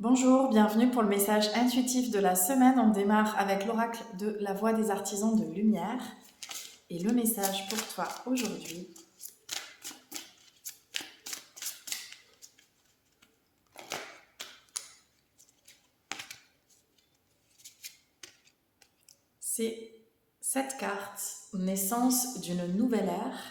Bonjour, bienvenue pour le message intuitif de la semaine. On démarre avec l'oracle de la voix des artisans de lumière. Et le message pour toi aujourd'hui, c'est cette carte, naissance d'une nouvelle ère,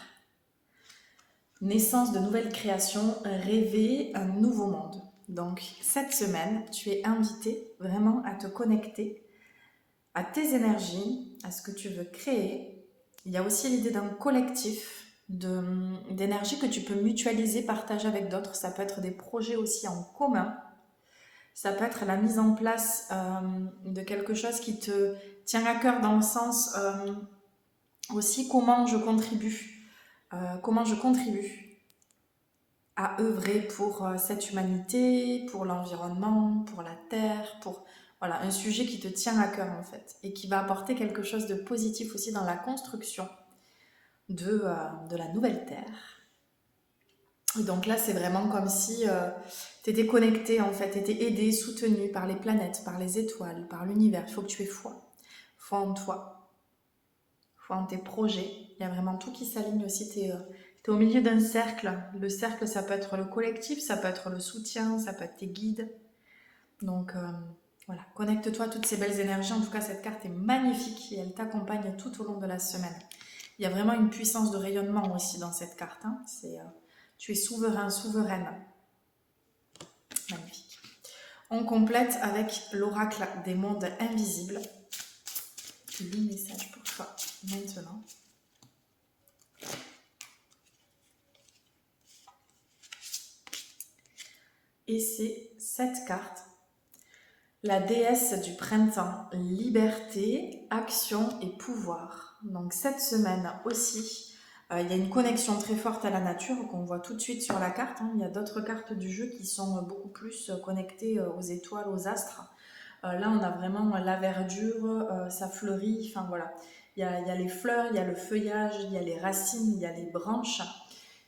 naissance de nouvelles créations, rêver un nouveau monde. Donc cette semaine, tu es invité vraiment à te connecter à tes énergies, à ce que tu veux créer. Il y a aussi l'idée d'un collectif, d'énergie que tu peux mutualiser, partager avec d'autres. Ça peut être des projets aussi en commun. Ça peut être la mise en place de quelque chose qui te tient à cœur dans le sens aussi comment je contribue à œuvrer pour cette humanité, pour l'environnement, pour la terre, pour voilà, un sujet qui te tient à cœur en fait et qui va apporter quelque chose de positif aussi dans la construction de la nouvelle terre. Et donc là, c'est vraiment comme si tu étais connecté en fait, tu étais aidé, soutenu par les planètes, par les étoiles, par l'univers. Il faut que tu aies foi. Foi en toi, foi en tes projets. Il y a vraiment tout qui s'aligne aussi. Tu es au milieu d'un cercle. Le cercle, ça peut être le collectif, ça peut être le soutien, ça peut être tes guides. Donc voilà, connecte-toi à toutes ces belles énergies. En tout cas, cette carte est magnifique et elle t'accompagne tout au long de la semaine. Il y a vraiment une puissance de rayonnement aussi dans cette carte. Hein. Tu es souverain, souveraine. Magnifique. On complète avec l'oracle des mondes invisibles. 10 messages pour toi maintenant. Et c'est cette carte, la déesse du printemps, liberté, action et pouvoir. Donc cette semaine aussi, il y a une connexion très forte à la nature qu'on voit tout de suite sur la carte. Hein. Il y a d'autres cartes du jeu qui sont beaucoup plus connectées aux étoiles, aux astres. Là, on a vraiment la verdure, ça fleurit. Enfin voilà, il y a les fleurs, il y a le feuillage, il y a les racines, il y a les branches.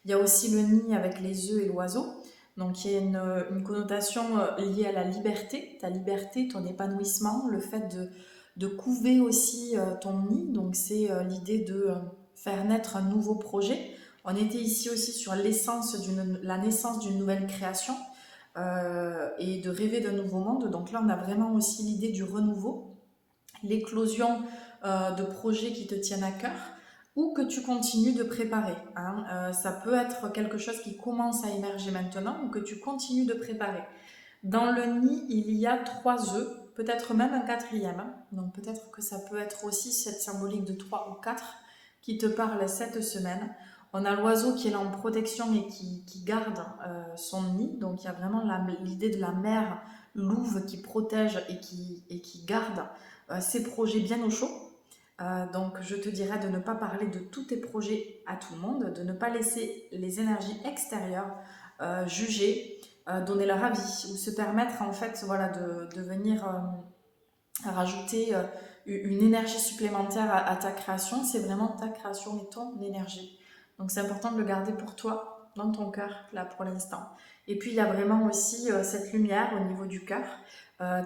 Il y a aussi le nid avec les œufs et l'oiseau. Donc il y a une connotation liée à la liberté, ta liberté, ton épanouissement, le fait de couver aussi ton nid. Donc c'est l'idée de faire naître un nouveau projet. On était ici aussi sur la naissance d'une nouvelle création et de rêver d'un nouveau monde. Donc là, on a vraiment aussi l'idée du renouveau, l'éclosion de projets qui te tiennent à cœur ou que tu continues de préparer. Hein. Ça peut être quelque chose qui commence à émerger maintenant ou que tu continues de préparer. Dans le nid, il y a 3 œufs, peut-être même un quatrième. Hein. Donc peut-être que ça peut être aussi cette symbolique de 3 ou 4 qui te parle cette semaine. On a l'oiseau qui est là en protection et qui garde son nid. Donc il y a vraiment l'idée de la mère louve qui protège et qui garde ses projets bien au chaud. Donc je te dirais de ne pas parler de tous tes projets à tout le monde, de ne pas laisser les énergies extérieures juger, donner leur avis ou se permettre en fait voilà, de venir rajouter une énergie supplémentaire à ta création. C'est vraiment ta création et ton énergie. Donc c'est important de le garder pour toi, dans ton cœur, là pour l'instant. Et puis il y a vraiment aussi cette lumière au niveau du cœur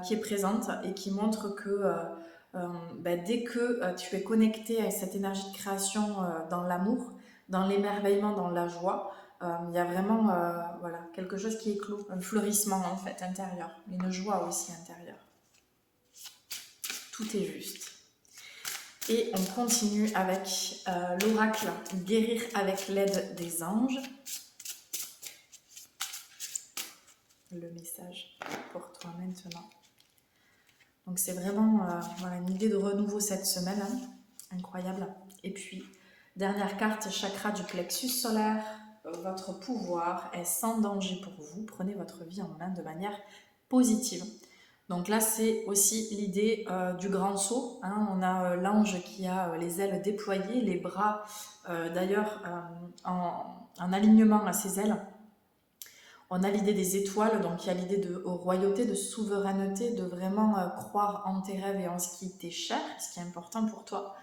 qui est présente et qui montre que dès que tu es connecté à cette énergie de création dans l'amour, dans l'émerveillement, dans la joie, il y a vraiment voilà, quelque chose qui éclot, un fleurissement en fait intérieur, une joie aussi intérieure. Tout est juste. Et on continue avec l'oracle guérir avec l'aide des anges. Le message pour toi maintenant. Donc c'est vraiment voilà, une idée de renouveau cette semaine, hein. Incroyable. Et puis, dernière carte, chakra du plexus solaire. Votre pouvoir est sans danger pour vous. Prenez votre vie en main de manière positive. Donc là, c'est aussi l'idée du grand saut. Hein. On a l'ange qui a les ailes déployées, les bras d'ailleurs en alignement à ses ailes. On a l'idée des étoiles, donc il y a l'idée de royauté, de souveraineté, de vraiment croire en tes rêves et en ce qui t'est cher, ce qui est important pour toi.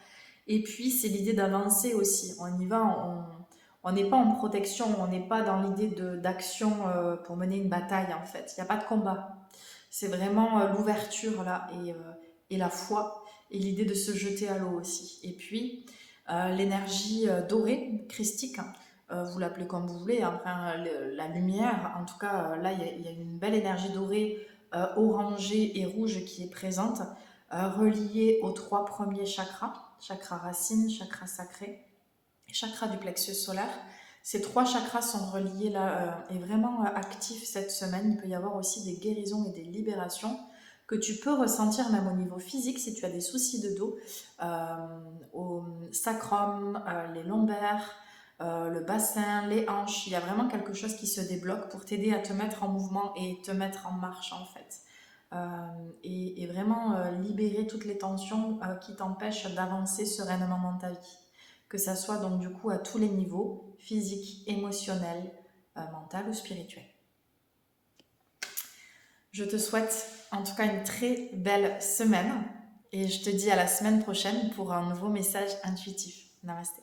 Et puis, c'est l'idée d'avancer aussi. On y va, On n'est pas en protection, on n'est pas dans l'idée d'action pour mener une bataille en fait. Il n'y a pas de combat. C'est vraiment l'ouverture là et la foi et l'idée de se jeter à l'eau aussi. Et puis l'énergie dorée, christique, hein, vous l'appelez comme vous voulez, hein, enfin, la lumière, en tout cas là il y a une belle énergie dorée, orangée et rouge qui est présente, reliée aux 3 premiers chakras, chakra racine, chakra sacré, chakra du plexus solaire. Ces 3 chakras sont reliés là et vraiment actifs cette semaine. Il peut y avoir aussi des guérisons et des libérations que tu peux ressentir même au niveau physique si tu as des soucis de dos, au sacrum, les lombaires, le bassin, les hanches. Il y a vraiment quelque chose qui se débloque pour t'aider à te mettre en mouvement et te mettre en marche en fait. Et vraiment libérer toutes les tensions qui t'empêchent d'avancer sereinement dans ta vie. Que ça soit donc du coup à tous les niveaux, physique, émotionnel, mental ou spirituel. Je te souhaite en tout cas une très belle semaine et je te dis à la semaine prochaine pour un nouveau message intuitif. Namasté.